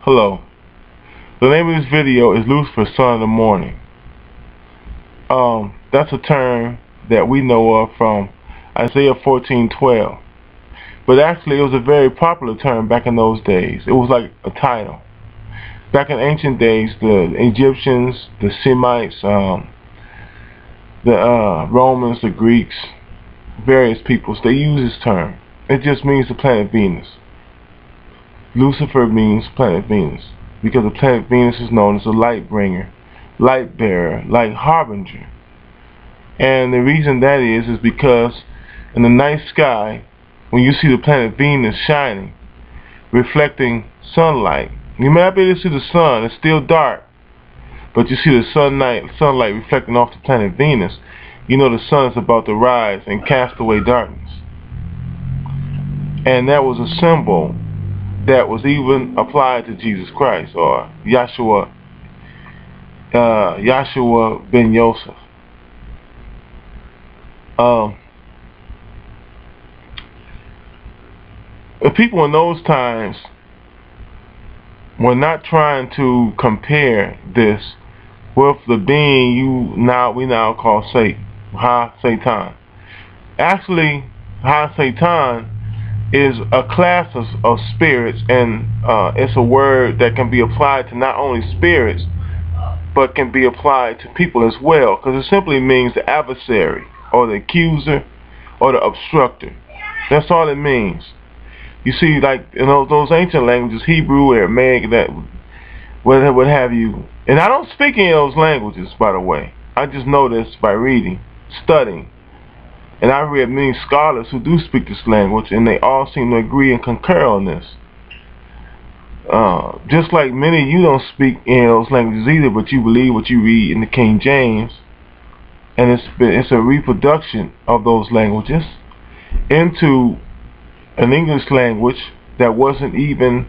Hello. The name of this video is Lucifer, Son of the Morning. That's a term that we know of from Isaiah 14:12. But actually it was a very popular term back in those days. It was like a title. Back in ancient days, the Egyptians, the Semites, the Romans, the Greeks, various peoples, they use this term. It just means the planet Venus. Lucifer means planet Venus, because the planet Venus is known as a light bringer, light bearer, light harbinger. And the reason that is because in the night sky, when you see the planet Venus shining, reflecting sunlight, you may not be able to see the sun, it's still dark, but you see the sunlight reflecting off the planet Venus, you know the sun is about to rise and cast away darkness. And that was a symbol that was even applied to Jesus Christ, or Yahshua ben Yosef. The people in those times were not trying to compare this with the being we now call Satan, Ha-Satan. Actually, Ha-Satan is a class of spirits, and it's a word that can be applied to not only spirits, but can be applied to people as well, because it simply means the adversary, or the accuser, or the obstructor. That's all it means. You see, like in those ancient languages, Hebrew, Aramaic, that what have you, and I don't speak any of those languages, by the way. I just know this by reading, studying. And I've read many scholars who do speak this language, and they all seem to agree and concur on this. Just like many of you don't speak any of those languages either, but you believe what you read in the King James, and it's a reproduction of those languages into an English language that wasn't even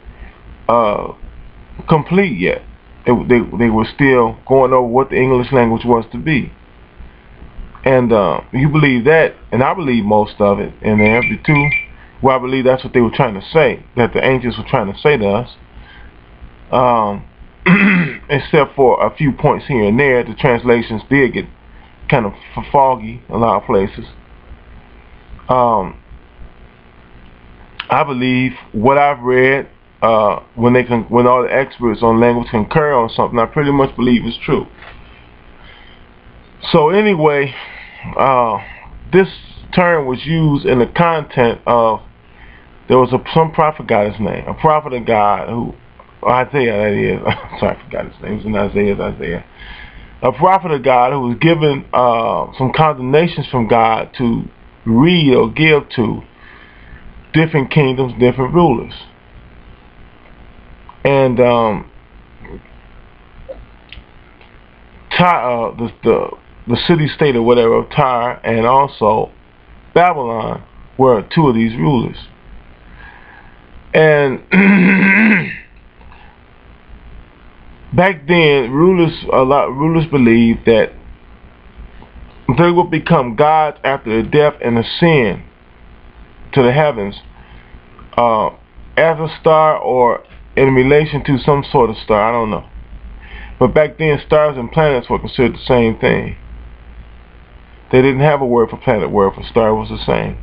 complete yet. They were still going over what the English language was to be. And you believe that, and I believe most of it in there too. Well, I believe that's what they were trying to say, that the ancients were trying to say to us. Except for a few points here and there, the translations did get kind of foggy in a lot of places. I believe what I've read, when all the experts on language concur on something, I pretty much believe is true. So anyway, this term was used in the content of, there was some prophet, got his name, a prophet of God who, Isaiah that is, sorry, I forgot his name, it was in Isaiah. A prophet of God who was given some condemnations from God to read or give to different kingdoms, different rulers. And the city-state or whatever of Tyre and also Babylon were two of these rulers. And back then, a lot of rulers believed that they would become gods after their death and ascend to the heavens as a star or in relation to some sort of star, I don't know. But back then, stars and planets were considered the same thing. They didn't have a word for planet, word for star was the same.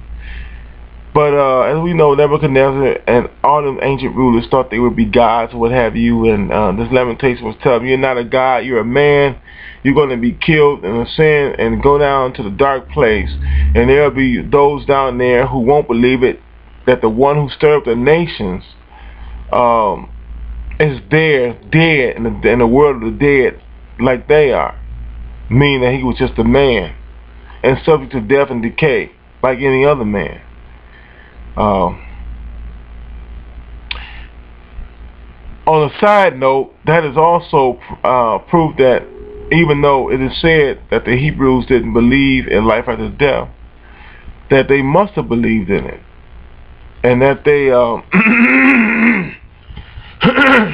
But as we know, Nebuchadnezzar and all them ancient rulers thought they would be gods or what have you, and this lamentation was telling them, you're not a god, you're a man, you're going to be killed and ascend and go down to the dark place, and there'll be those down there who won't believe it, that the one who stirred up the nations is there, dead, in the world of the dead, like they are, meaning that he was just a man and subject to death and decay like any other man. On a side note, that is also proof that even though it is said that the Hebrews didn't believe in life after death, that they must have believed in it, and that they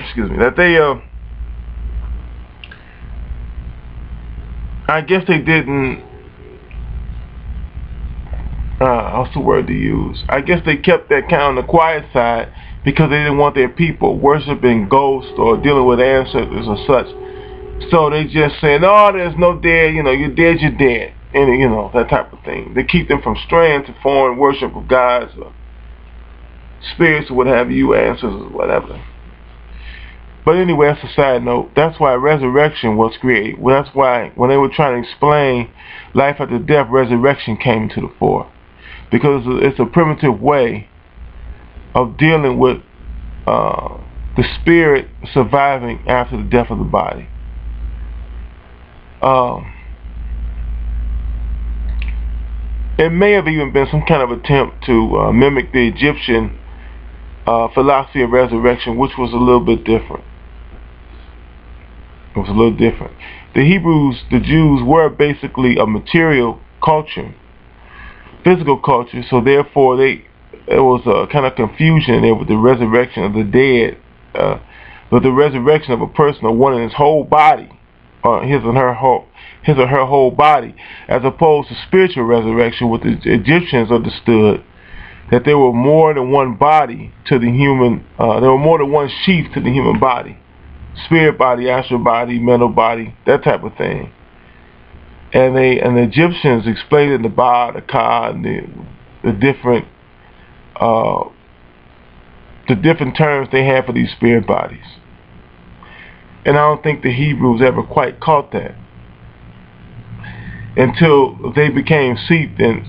excuse me, that they I guess they didn't what's the word to use? I guess they kept that kind of on the quiet side because they didn't want their people worshiping ghosts or dealing with ancestors or such. So they just said, "Oh, there's no dead. You know, you're dead, you're dead," and you know, that type of thing. They keep them from straying to foreign worship of gods or spirits or what have you, ancestors, whatever. But anyway, that's a side note. That's why resurrection was created. Well, that's why when they were trying to explain life after death, resurrection came to the fore, because it's a primitive way of dealing with the spirit surviving after the death of the body. It may have even been some kind of attempt to mimic the Egyptian philosophy of resurrection, which was a little bit different. It was a little different. The Hebrews, the Jews, were basically a material culture, physical culture, so therefore there was a kind of confusion there with the resurrection of the dead, with the resurrection of a person or one in his whole body, his or her whole body, as opposed to spiritual resurrection, what the Egyptians understood, that there were more than one body to the human, there were more than one sheath to the human body. Spirit body, astral body, mental body, that type of thing. And the Egyptians explained in the Ba, the Ka, and the different terms they had for these spirit bodies. And I don't think the Hebrews ever quite caught that until they became seeped in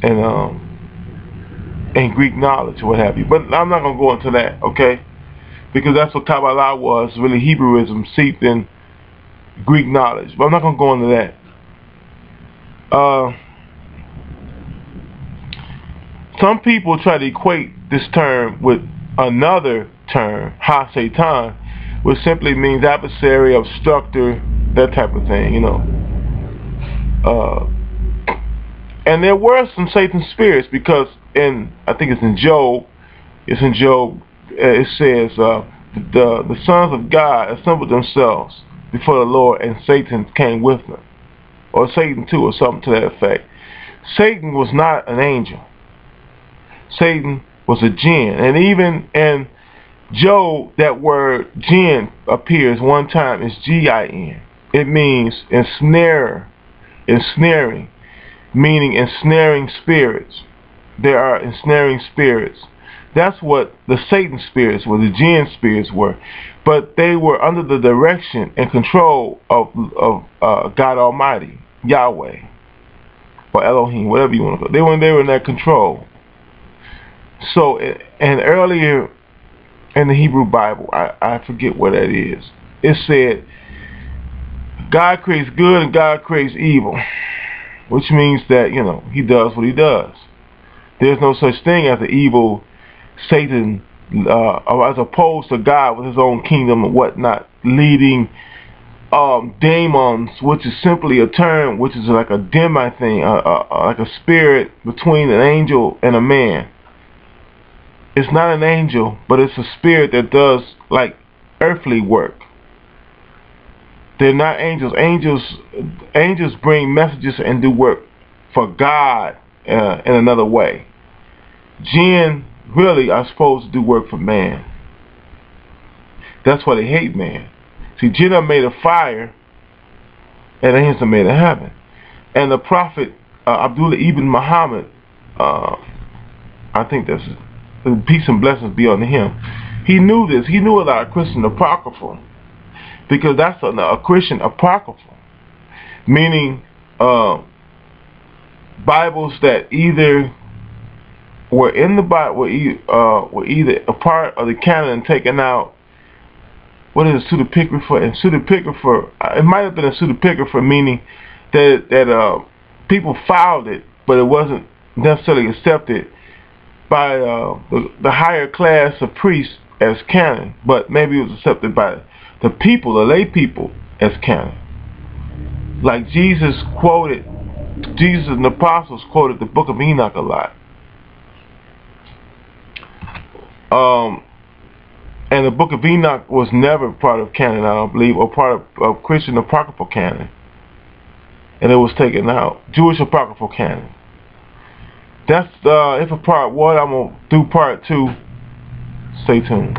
Greek knowledge or what have you. But I'm not going to go into that, okay? Because that's what Kabbalah was, really Hebrewism seeped in Greek knowledge. But I'm not going to go into that. Some people try to equate this term with another term, Ha-Satan, which simply means adversary, obstructor, that type of thing, you know. And there were some Satan spirits, because I think it's in Job, it says, the sons of God assembled themselves before the Lord, and Satan came with them. Or Satan too, or something to that effect. Satan was not an angel. Satan was a jinn. And even in Job, that word jinn appears one time. It's G-I-N. It means ensnaring, meaning ensnaring spirits. There are ensnaring spirits. That's what the Satan spirits were, the jinn spirits were. But they were under the direction and control of God Almighty, Yahweh, or Elohim, whatever you want to call it. They were in that control. So, and earlier in the Hebrew Bible, I forget what that is, it said, God creates good and God creates evil, which means that, you know, he does what he does. There's no such thing as an evil Satan, as opposed to God with his own kingdom and whatnot, leading daemons, which is simply a term, which is like a demi thing, like a spirit between an angel and a man. It's not an angel, but it's a spirit that does like earthly work. They're not angels. Angels bring messages and do work for God in another way. Jinn really are supposed to do work for man. That's why they hate man. See, jinn are made of fire, and angels are made of heaven. And the prophet Abdullah ibn Muhammad, I think that's peace and blessings be on him. He knew this. He knew about a Christian apocryphal, because that's a Christian apocryphal, meaning Bibles that either were in the Bible, were either a part of the canon and taken out. What is pseudepigrapha? And pseudepigrapha, it might have been a pseudepigrapha, meaning that people filed it, but it wasn't necessarily accepted by the higher class of priests as canon, but maybe it was accepted by the people, the lay people, as canon. Like Jesus and the apostles quoted the book of Enoch a lot. And the book of Enoch was never part of canon, I don't believe, or part of Christian apocryphal canon. And it was taken out. Jewish apocryphal canon. That's, if a part one, I'm going to do part two Stay tuned.